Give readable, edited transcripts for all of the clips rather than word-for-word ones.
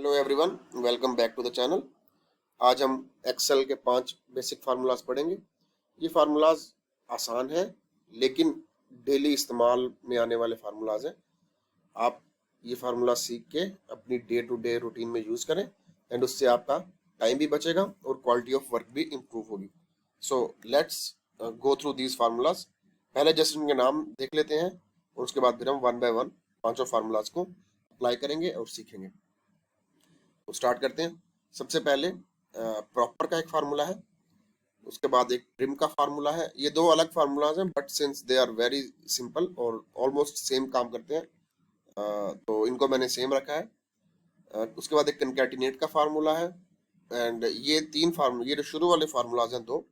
Hello everyone, welcome back to the channel. आज हम Excel के 5 बेसिक फार्मूलाज पढ़ेंगे। ये फार्मूलाज आसान है लेकिन डेली इस्तेमाल में आने वाले फार्मूलाज हैं। आप ये फार्मूला सीख के अपनी डे टू डे रूटीन में यूज़ करें एंड उससे आपका टाइम भी बचेगा और क्वालिटी ऑफ वर्क भी इम्प्रूव होगी। So let's go through these formulas. पहले जस्ट इनके नाम देख लेते हैं और उसके बाद फिर हम वन बाय वन पांचों फार्मूलाज को अप्लाई करेंगे और सीखेंगे। तो स्टार्ट करते हैं। सबसे पहले प्रॉपर का एक फार्मूला है, उसके बाद एक ट्रिम का फार्मूला है। ये दो अलग फार्मूलाज हैं but since they are very simple और ऑलमोस्ट सेम काम करते हैं तो इनको मैंने सेम रखा है। उसके बाद एक कंकैटिनेट का फार्मूला है एंड ये तीन फार्मूला, ये जो शुरू वाले फार्मूलाज हैं दो,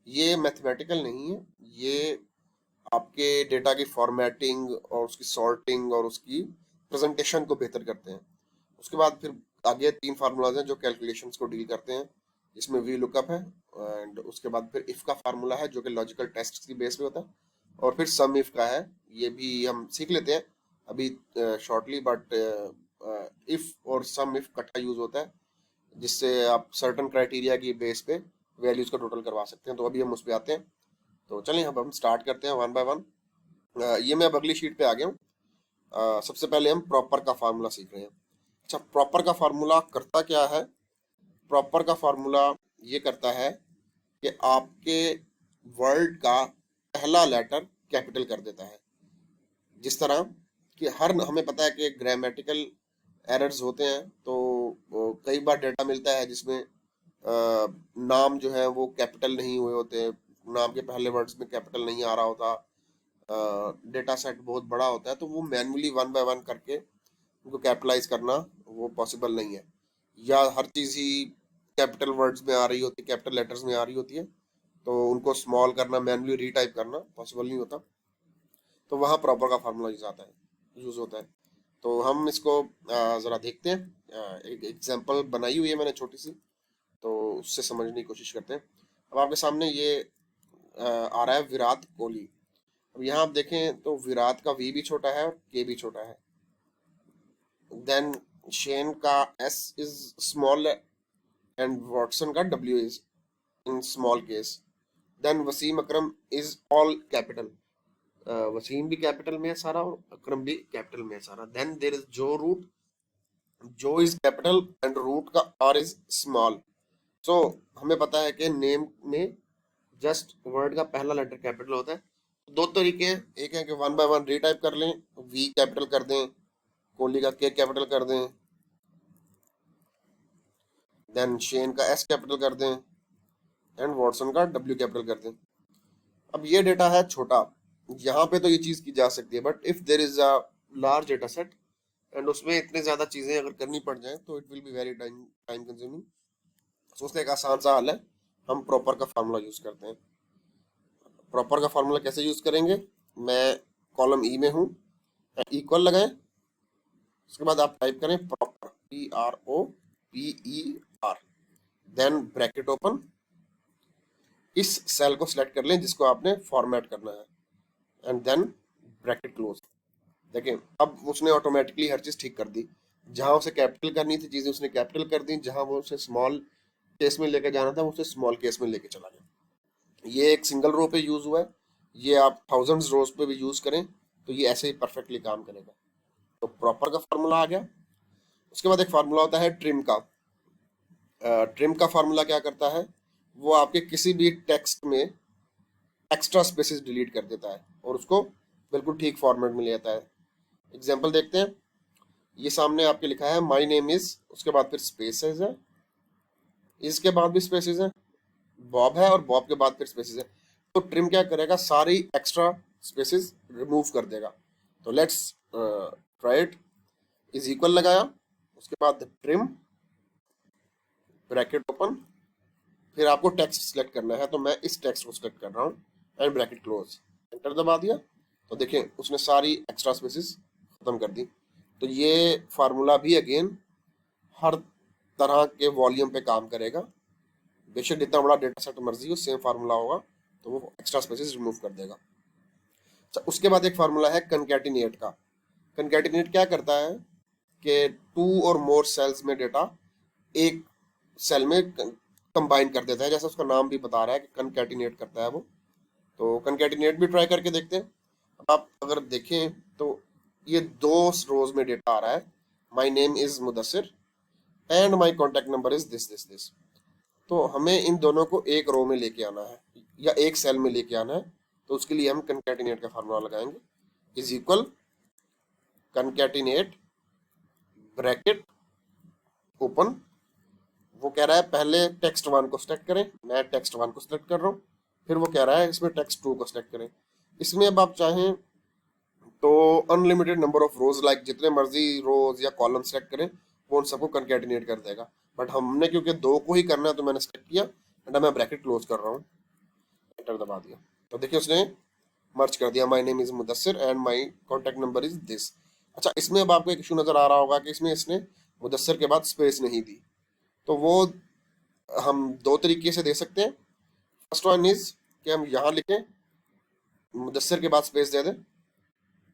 ये मैथमेटिकल नहीं है, ये आपके डेटा की फॉर्मेटिंग और उसकी सॉर्टिंग और उसकी प्रेजेंटेशन को बेहतर करते हैं। उसके बाद फिर आगे तीन फार्मूलाज हैं जो कैलकुलेशंस को डील करते हैं, इसमें वी लुकअप है एंड उसके बाद फिर इफ का फार्मूला है जो कि लॉजिकल टेस्ट की बेस पे होता है, और फिर सम इफ का है, ये भी हम सीख लेते हैं अभी शॉर्टली। बट इफ और सम इफ इकट्ठा यूज होता है जिससे आप सर्टन क्राइटेरिया की बेस पे वैल्यूज का टोटल करवा सकते हैं। तो अभी हम उस पर आते हैं। तो चलिए अब हम स्टार्ट करते हैं वन बाय वन। ये मैं अब अगली शीट पे आ गया हूँ। सबसे पहले हम प्रॉपर का फार्मूला सीख रहे हैं। अच्छा, प्रॉपर का फार्मूला करता क्या है? प्रॉपर का फार्मूला ये करता है कि आपके वर्ड का पहला लेटर कैपिटल कर देता है। जिस तरह कि हर हमें पता है कि ग्रामेटिकल एरर्स होते हैं, तो कई बार डेटा मिलता है जिसमें नाम जो है वो कैपिटल नहीं हुए होते, नाम के पहले वर्ड्स में कैपिटल नहीं आ रहा होता, डेटा सेट बहुत बड़ा होता है, तो वो मैन्युअली वन बाय वन करके उनको कैपिटलाइज करना वो पॉसिबल नहीं है, या हर चीज़ ही कैपिटल वर्ड्स में आ रही होती है, कैपिटल लेटर्स में आ रही होती है, तो उनको स्मॉल करना, मैन्युअली रीटाइप करना पॉसिबल नहीं होता। तो वहाँ प्रॉपर का फार्मूला यूज आता है, यूज होता है। तो हम इसको ज़रा देखते हैं। एक एग्जांपल बनाई हुई है मैंने छोटी सी, तो उससे समझने की कोशिश करते हैं। अब आपके सामने ये आ रहा है विराट कोहली। अब यहाँ आप देखें तो विराट का वी भी छोटा है और के भी छोटा है। देन शेन का S is small and Watson का W is in small case. Then Wasim Akram is all capital. Wasim भी कैपिटल में है सारा और अकरम भी कैपिटल में है सारा। देन देयर इज जो रूट, जो इज कैपिटल एंड रूट का आर इज स्मॉल। सो हमें पता है कि नेम में जस्ट वर्ड का पहला लेटर कैपिटल होता है। दो तरीके हैं, एक है कि वन बाय वन रीटाइप कर लें, वी कैपिटल कर दें, कोहली का के कैपिटल कर दें, देन शेन का एस कैपिटल कर दें एंड वॉटसन का डब्ल्यू कैपिटल कर दें। अब ये डेटा है छोटा, यहाँ पे तो ये चीज की जा सकती है, but if there is a large data set and उसमें इतने ज्यादा चीजें अगर करनी पड़ जाए तो it will be very time consuming. तो उसका एक आसान सा हल है, हम प्रॉपर का फार्मूला यूज करते हैं। प्रॉपर का फार्मूला कैसे यूज करेंगे? मैं कॉलम ई में हूँ, इक्वल लगाएं, उसके बाद आप टाइप करें proper, PROPER, then bracket open, इस सेल को सिलेक्ट कर लें जिसको आपने फॉर्मेट करना है एंड देन ब्रैकेट क्लोज। देखें अब उसने ऑटोमेटिकली हर चीज ठीक कर दी। जहां उसे कैपिटल करनी थी चीजें उसने कैपिटल कर दी, जहां वो उसे स्मॉल केस में लेके जाना था वो उसे स्मॉल केस में लेके चला गया। ये एक सिंगल रो पे यूज हुआ है, ये आप थाउजेंड्स रोज पे भी यूज करें तो ये ऐसे ही परफेक्टली काम करेगा। तो प्रॉपर का फार्मूला आ गया। उसके बाद एक फार्मूला होता है ट्रिम का। ट्रिम का फार्मूला क्या करता है? वो आपके किसी भी टेक्स्ट में एक्स्ट्रा स्पेसेस डिलीट कर देता है और उसको बिल्कुल ठीक फॉर्मेट में ले आता है। एग्जांपल देखते हैं। ये सामने आपके लिखा है माय नेम इज, उसके बाद फिर स्पेसेस है, इसके बाद भी स्पेसेस है, बॉब है और बॉब के बाद फिर स्पेसेस है। तो ट्रिम क्या करेगा? सारी एक्स्ट्रा स्पेसेस रिमूव कर देगा। तो let's try it. Is equal लगाया, उसके बाद ट्रिम, ब्रैकेट ओपन, फिर आपको टेक्स्ट सिलेक्ट करना है, तो मैं इस टेक्स्ट को सिलेक्ट कर रहा हूँ एंड ब्रैकेट क्लोज, एंटर दबा दिया। तो देखें उसने सारी एक्स्ट्रा स्पेसेस खत्म कर दी। तो ये फार्मूला भी अगेन हर तरह के वॉल्यूम पे काम करेगा, बेशक जितना बड़ा डेटा सेट मर्जी हो, सेम फार्मूला होगा तो वो एक्स्ट्रा स्पेसेस रिमूव कर देगा। अच्छा, उसके बाद एक फार्मूला है कंकैटिनेट का। कंकैटिनेट क्या करता है? कि 2 और मोर सेल्स में डेटा एक सेल में कंबाइन कर देता है, जैसा उसका नाम भी बता रहा है कि कनकैटिनेट करता है वो। तो कनकैटिनेट भी ट्राई करके देखते हैं। अब आप अगर देखें तो ये 2 रोज में डेटा आ रहा है, my name is Mudassir and my contact number is this this this. तो हमें इन दोनों को एक रो में लेके आना है या एक सेल में लेके आना है। तो उसके लिए हम कनकैटिनेट का फार्मूला लगाएंगे, इज इक्वल कनकैटिनेट ब्रैकेट ओपन। वो कह रहा है पहले टेक्स्ट 1 को सिलेक्ट करें, मैं टेक्स्ट 1 को सिलेक्ट कर रहा हूँ। फिर वो कह रहा है इसमें टेक्स्ट 2 को सिलेक्ट करें। इसमें अब आप चाहें तो unlimited number of rose, like जितने मर्जी रोज या कॉलम सेलेक्ट करें वो उन सबको कनकैटिनेट कर देगा। बट हमने क्योंकि 2 को ही करना है तो मैंने सेलेक्ट किया एंड मैं ब्रैकेट क्लोज कर रहा हूँ, एंटर दबा दिया। तो देखिए उसने मर्ज कर दिया, my name is Mudassir and my contact number is this. अच्छा, इसमें अब आपको एक इशू नजर आ रहा होगा कि इसमें इसने मुदस्सिर के बाद स्पेस नहीं दी। तो वो हम 2 तरीके से दे सकते हैं। फर्स्ट वन इज कि हम यहाँ लिखें मुदस्सिर के बाद स्पेस दे दें,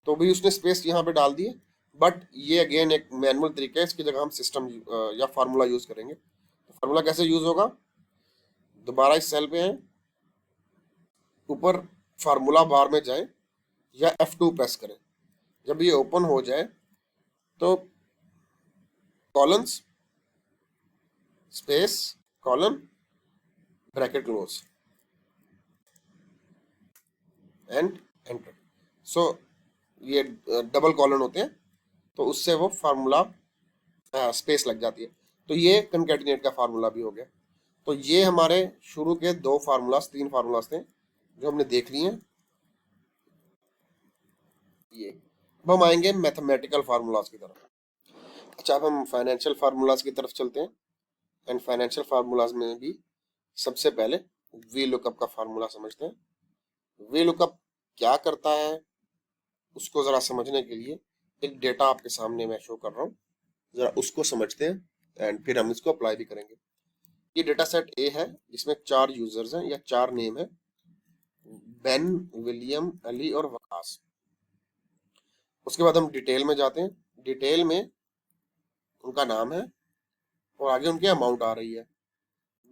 तो भी उसने स्पेस यहाँ पे डाल दी है। बट ये अगेन एक मैनुअल तरीका है, इसकी जगह हम सिस्टम या फार्मूला यूज करेंगे। तो फार्मूला कैसे यूज होगा, दोबारा इस सेल पे हैं, ऊपर फार्मूला बार में जाएं या F2 प्रेस करें। जब ये ओपन हो जाए तो columns space column bracket close and enter. So ये डबल कॉलन होते हैं, तो उससे वो फार्मूला स्पेस लग जाती है। तो ये कनकैटिनेट का फार्मूला भी हो गया। तो ये हमारे शुरू के 2 फार्मूलाज 3 फार्मूलाज थे जो हमने देख लिए हैं। ये अब हम आएंगे मैथमेटिकल फार्मूलाज की तरफ। अच्छा, अब हम फाइनेंशियल फार्मूलाज की तरफ चलते हैं। एंड फाइनेंशियल फार्मूलाज में भी सबसे पहले वी लुकअप का फार्मूला समझते हैं। वी लुकअप क्या करता है उसको जरा समझने के लिए एक डेटा आपके सामने मैं शो कर रहा हूँ, जरा उसको समझते हैं एंड फिर हम इसको अप्लाई भी करेंगे। ये डेटा सेट ए है जिसमें 4 यूजर्स हैं या 4 नेम है, बेन, विलियम, अली और वकास। उसके बाद हम डिटेल में जाते हैं। डिटेल में उनका नाम है और आगे उनकी अमाउंट आ रही है,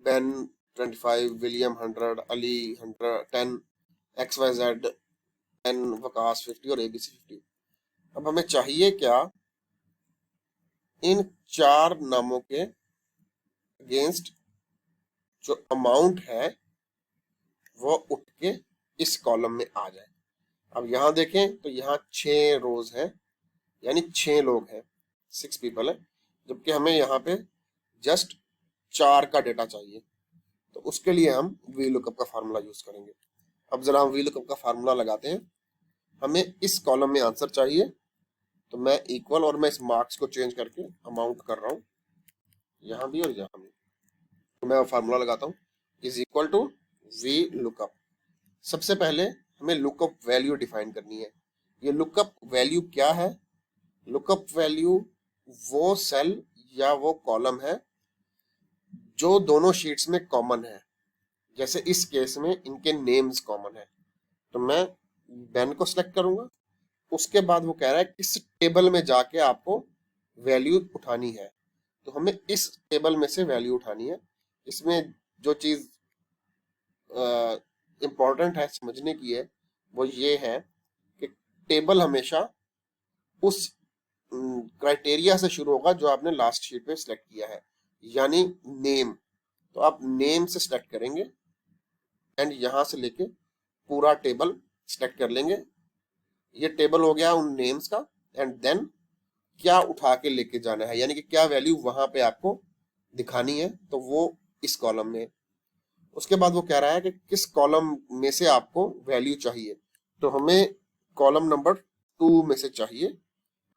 Ben 25, William 100, Ali 100 10, XYZ 10, Waqas 50 और ABC 50। अब हमें चाहिए क्या, इन 4 नामों के अगेंस्ट जो अमाउंट है वो उठ के इस कॉलम में आ जाए। अब यहाँ देखें तो यहाँ 6 रोज है, यानी 6 लोग हैं, 6 पीपल है, जबकि हमें यहाँ पे जस्ट 4 का डेटा चाहिए। तो उसके लिए हम वी लुकअप का फार्मूला यूज करेंगे। अब जरा हम वी लुकअप का फार्मूला लगाते हैं। हमें इस कॉलम में आंसर चाहिए, तो मैं इक्वल और मैं इस मार्क्स को चेंज करके अमाउंट कर रहा हूँ यहाँ भी और यहाँ भी। तो मैं फार्मूला लगाता हूँ, is equal to V lookup. सबसे पहले हमें लुकअप वैल्यू डिफाइन करनी है। ये लुकअप वैल्यू क्या है, लुकअप वैल्यू वो सेल या वो कॉलम है जो दोनों शीट्स में कॉमन है। जैसे इस केस में इनके नेम्स कॉमन है, तो मैं बेन को सिलेक्ट करूंगा। उसके बाद वो कह रहा है किस टेबल में जाके आपको वैल्यू उठानी है, तो हमें इस टेबल में से वैल्यू उठानी है। इसमें जो चीज इंपॉर्टेंट है समझने की है वो ये है कि टेबल हमेशा उस क्राइटेरिया से शुरू होगा जो आपने लास्ट शीट पे सिलेक्ट किया है, यानी नेम। तो आप नेम से सिलेक्ट करेंगे एंड यहां से लेके पूरा टेबल सिलेक्ट कर लेंगे। ये टेबल हो गया उन नेम्स का। एंड देन क्या उठा के लेके जाना है, यानी कि क्या वैल्यू वहां पे आपको दिखानी है, तो वो इस कॉलम में। उसके बाद वो कह रहा है कि किस कॉलम में से आपको वैल्यू चाहिए, तो हमें कॉलम नंबर 2 में से चाहिए।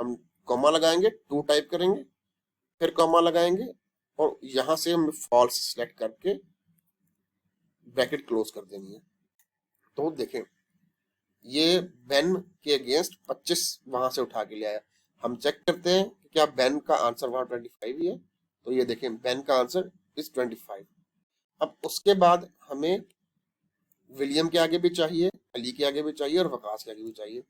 हम कॉमा लगाएंगे, 2 टाइप करेंगे, फिर कॉमा लगाएंगे और यहां से हम फॉल्स सिलेक्ट करके ब्रैकेट क्लोज कर देनी है। तो देखें ये बेन के अगेंस्ट 25 वहां से उठा के ले आया। हम चेक करते हैं कि क्या बेन का आंसर वहां 25 ही है, तो ये देखें बेन का आंसर इज 25। अब उसके बाद हमें विलियम के आगे भी चाहिए, अली के आगे भी चाहिए और वकास के आगे भी चाहिए।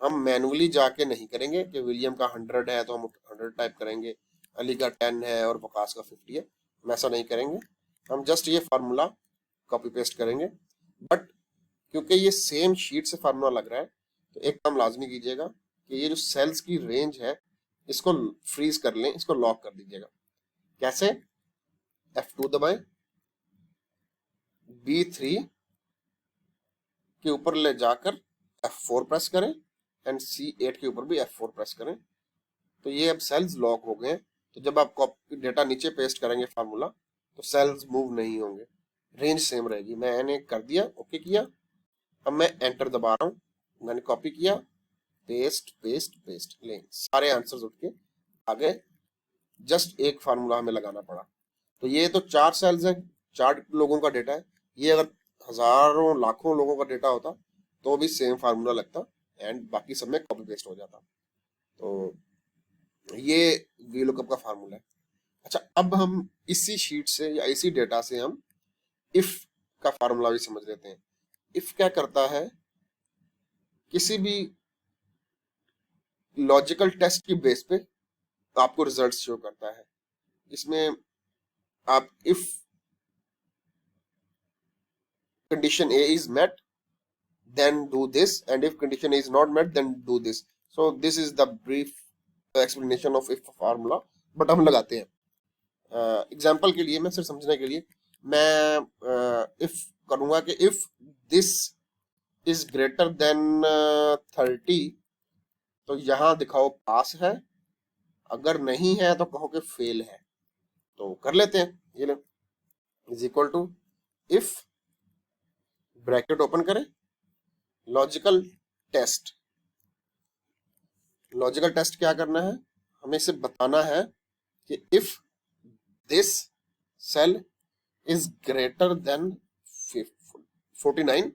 हम मैनुअली जाके नहीं करेंगे कि विलियम का 100 है तो हम 100 टाइप करेंगे, अली का 10 है और वकास का 50 है, हम ऐसा नहीं करेंगे। हम जस्ट ये फार्मूला कॉपी पेस्ट करेंगे। बट क्योंकि ये सेम शीट से फार्मूला लग रहा है तो एक काम लाजमी कीजिएगा कि ये जो सेल्स की रेंज है इसको फ्रीज कर लें, इसको लॉक कर दीजिएगा। कैसे? F2 दबाएं, B3 के ऊपर ले जाकर F4 प्रेस करें एंड C8 के ऊपर भी F4 प्रेस करें। तो ये अब सेल्स लॉक हो गए। तो जब आप कॉपी डेटा नीचे पेस्ट करेंगे फार्मूला तो सेल्स मूव नहीं होंगे, रेंज सेम रहेगी। मैंने कर दिया, ओके किया। अब मैं एंटर दबा रहा हूँ, मैंने कॉपी किया, पेस्ट पेस्ट पेस्ट, ले सारे आंसर्स उठ के आ गए। जस्ट एक फार्मूला हमें लगाना पड़ा। तो ये तो 4 सेल्स हैं, 4 लोगों का डेटा है। ये अगर हजारों लाखों लोगों का डेटा होता तो भी सेम फार्मूला लगता एंड बाकी सब में कॉपी पेस्ट हो जाता। तो ये वीलुकअप का फार्मूला है। अच्छा, अब हम इसी शीट से या इसी डेटा से हम इफ का फार्मूला भी समझ लेते हैं। इफ क्या करता है, किसी भी लॉजिकल टेस्ट की बेस पे आपको रिजल्ट शो करता है। इसमें आप if condition A is met then do this and if condition A is not met then do this. So this is the brief explanation of if formula, but हम लगाते हैं example के लिए, मैं सिर्फ समझने के लिए मैं इफ करूंगा कि if this is greater then 30 तो यहाँ दिखाओ पास है, अगर नहीं है तो कहो कि फेल है। तो कर लेते हैं, ये लो is equal to if bracket open करें लॉजिकल टेस्ट। लॉजिकल टेस्ट क्या करना है, हमें इसे बताना है कि if this cell is greater than 49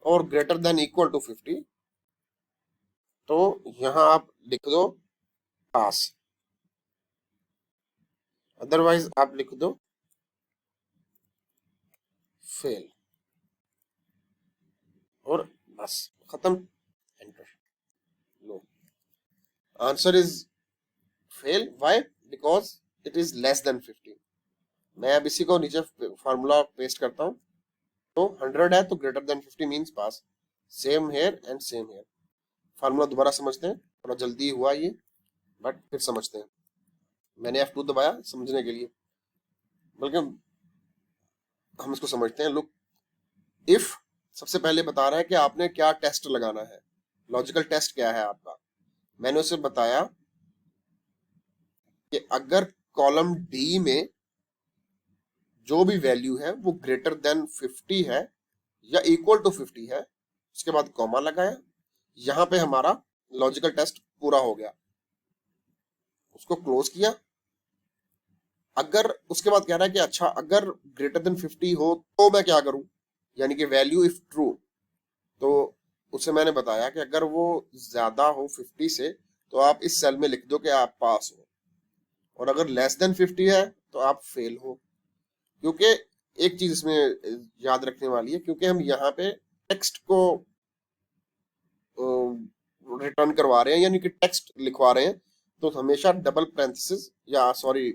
और ग्रेटर देन इक्वल टू 50 तो यहां आप लिख दो पास, अदरवाइज आप लिख दो फेल और बस खत्म, enter. Low answer is fail, why? Because it is less than 50। मैं अब इसी को नीचे फार्मूला पेस्ट करता हूं, तो 100 है तो greater than 50 means pass. Same here and same here. Formula दोबारा समझते हैं, थोड़ा जल्दी हुआ ये बट फिर समझते हैं। मैंने F2 दबाया समझने के लिए, बल्कि हम इसको समझते हैं। लुक, इफ सबसे पहले बता रहा है कि आपने क्या टेस्ट लगाना है, लॉजिकल टेस्ट क्या है आपका। मैंने उसे बताया कि अगर कॉलम डी में जो भी वैल्यू है वो ग्रेटर देन 50 है या इक्वल टू 50 है, उसके बाद कॉमा लगाया, यहां पे हमारा लॉजिकल टेस्ट पूरा हो गया, उसको क्लोज किया। अगर उसके बाद कह रहा है कि अच्छा अगर ग्रेटर देन 50 हो तो मैं क्या करूं, यानी कि वैल्यू इफ ट्रू, तो उसे मैंने बताया कि अगर वो ज्यादा हो 50 से तो आप इस सेल में लिख दो कि आप पास हो, और अगर लेस देन 50 है तो आप फेल हो। क्योंकि एक चीज इसमें याद रखने वाली है, क्योंकि हम यहाँ पे टेक्स्ट को रिटर्न करवा रहे हैं यानी कि टेक्स्ट लिखवा रहे हैं, तो हमेशा डबल पैरेंथेसिस या सॉरी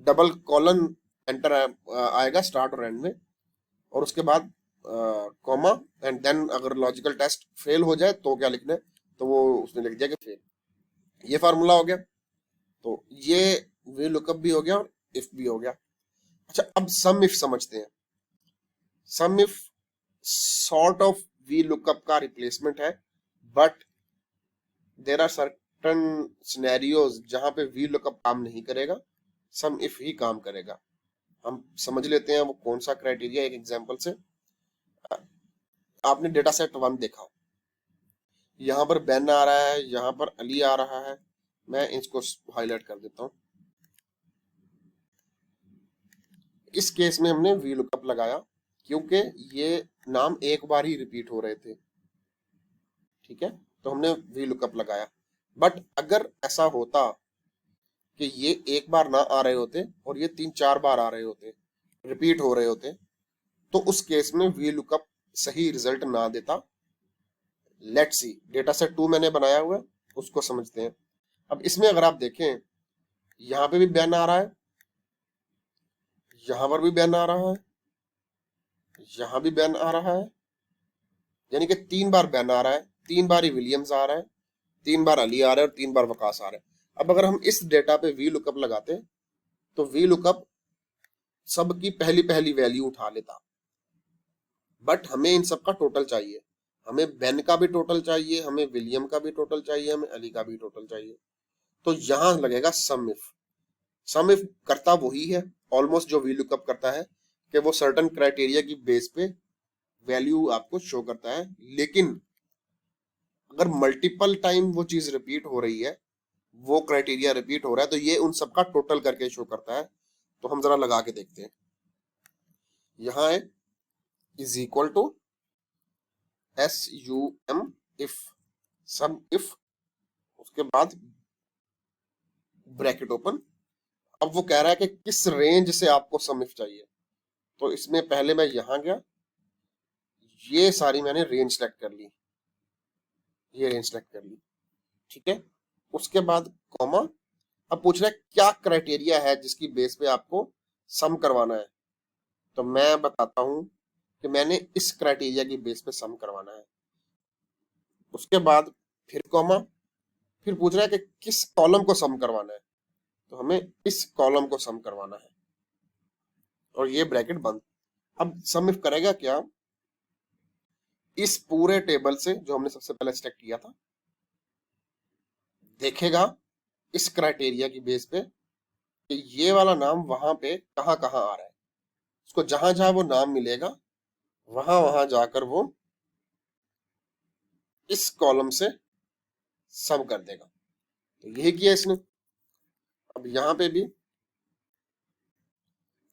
डबल कॉलन एंटर आएगा स्टार्ट और एंड में, और उसके बाद कॉमा एंड देन अगर लॉजिकल टेस्ट फेल हो जाए तो क्या लिखना है, तो वो उसने लिख दिया कि फेल। ये फार्मूला हो गया। तो ये वी लुकअप भी हो गया और इफ भी हो गया। अच्छा, अब सम इफ समझते हैं। SUMIF sort of VLOOKUP का रिप्लेसमेंट है, but there are certain scenarios जहां पे वी लुकअप काम नहीं करेगा, सम इफ ही काम करेगा। हम समझ लेते हैं वो कौन सा क्राइटेरिया, एक एग्जांपल से। आपने डेटा सेट 1 देखा, यहाँ पर बेन आ रहा है, यहाँ पर अली आ रहा है। मैं इसको हाईलाइट कर देता हूँ। इस केस में हमने वी लुकअप लगाया क्योंकि ये नाम एक बार ही रिपीट हो रहे थे, ठीक है, तो हमने वी लुकअप लगाया। बट अगर ऐसा होता कि ये एक बार ना आ रहे होते और ये 3-4 बार आ रहे होते, रिपीट हो रहे होते, तो उस केस में वी लुकअप सही रिजल्ट ना देता, लेट्स सी, डेटा सेट 2 मैंने बनाया हुआ है, उसको समझते हैं। अब इसमें अगर आप देखें, यहाँ पे भी बैन आ रहा है, यहाँ पर भी बैन आ रहा है, यहाँ भी बैन आ रहा है, यानी कि 3 बार बैन आ रहा है, 3 बार ही विलियम्स आ रहा है, 3 बार अली आ रहा है और 3 बार वकास आ रहा है। अब अगर हम इस डेटा पे वी लुकअप लगाते हैं तो वी लुकअप सबकी पहली पहली वैल्यू उठा लेता, बट हमें इन सब का टोटल चाहिए। हमें बेन का भी टोटल चाहिए, हमें विलियम का भी टोटल चाहिए, हमें अली का भी टोटल चाहिए। तो यहां लगेगा सम इफ। सम इफ करता वही है ऑलमोस्ट जो वी लुकअप करता है, कि वो सर्टेन क्राइटेरिया की बेस पे वैल्यू आपको शो करता है, लेकिन अगर मल्टीपल टाइम वो चीज रिपीट हो रही है, वो क्राइटेरिया रिपीट हो रहा है, तो ये उन सबका टोटल करके शो करता है। तो हम जरा लगा के देखते हैं। यहाँ है is equal to SUM if, sum if, उसके बाद ब्रैकेट ओपन। अब वो कह रहा है कि किस रेंज से आपको सम इफ चाहिए। तो इसमें पहले मैं यहां गया, ये सारी मैंने रेंज सेलेक्ट कर ली, ये रेंज सेलेक्ट कर ली, ठीक है। उसके बाद कॉमा। अब पूछ रहा है क्या क्राइटेरिया है जिसकी बेस पे आपको सम करवाना है। तो मैं बताता हूं कि मैंने इस क्राइटेरिया की बेस पे सम करवाना है। उसके बाद फिर कॉमा, फिर पूछ रहा है कि किस कॉलम को सम करवाना है। तो हमें इस कॉलम को सम करवाना है, और ये ब्रैकेट बंद। अब सम इफ करेगा क्या, इस पूरे टेबल से जो हमने सबसे पहले सेलेक्ट किया था, देखेगा इस क्राइटेरिया की बेस पे कि ये वाला नाम वहां पे कहाँ कहाँ आ रहा है। उसको जहां जहां वो नाम मिलेगा, वहां वहां जाकर वो इस कॉलम से सम कर देगा। तो यही किया इसने। अब यहाँ पे भी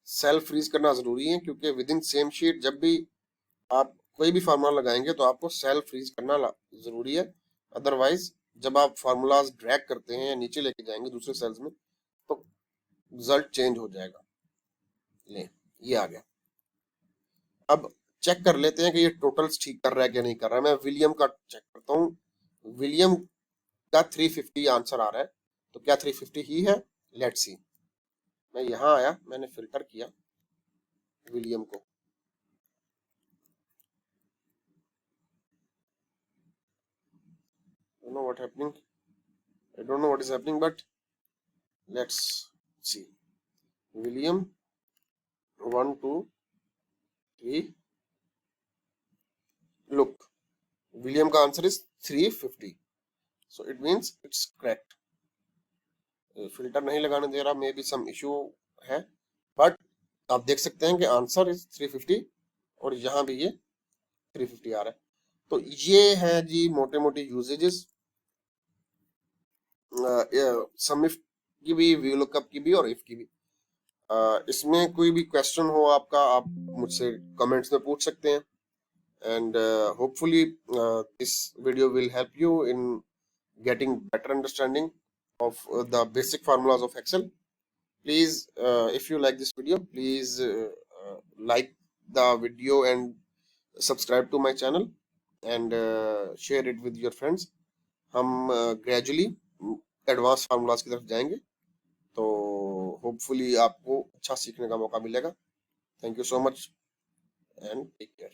सेल फ्रीज करना जरूरी है, क्योंकि विद इन सेम शीट जब भी आप कोई भी फार्मूला लगाएंगे तो आपको सेल फ्रीज करना जरूरी है। अदरवाइज जब आप फार्मूलाज ड्रैग करते हैं या नीचे लेके जाएंगे दूसरे सेल्स में, तो रिजल्ट चेंज हो जाएगा। ले, ये आ गया। अब चेक कर लेते हैं कि ये टोटल्स ठीक कर रहा है कि नहीं कर रहा है। मैं विलियम का चेक करता हूँ। विलियम का 350 आंसर आ रहा है, तो क्या 350 ही है? Let's see. मैं यहाँ आया, मैंने फिल्टर किया विलियम को। don't know what happening I don't know what is happening, but let's see. William 1 2 3, look, William का answer is 350, so it means it's correct. Filter नहीं लगाने दे रहा, मे बी सम इशू है, बट आप देख सकते हैं कि आंसर इज 350 और यहाँ भी ये 350 आ रहा है। तो ये है जी मोटे मोटे यूजेजेस सम इफ की भी, वी लुकअप की भी और इफ की भी। इसमें कोई भी क्वेश्चन हो आपका, आप मुझसे कमेंट्स में पूछ सकते हैं, and hopefully this video will help you in getting better understanding of the basic formulas of Excel. Please, if you like this video, please like the video and subscribe to my channel, and share it with your friends. हम gradually advance formulas की तरफ जाएंगे, तो hopefully आपको अच्छा सीखने का मौका मिलेगा। Thank you so much and take care.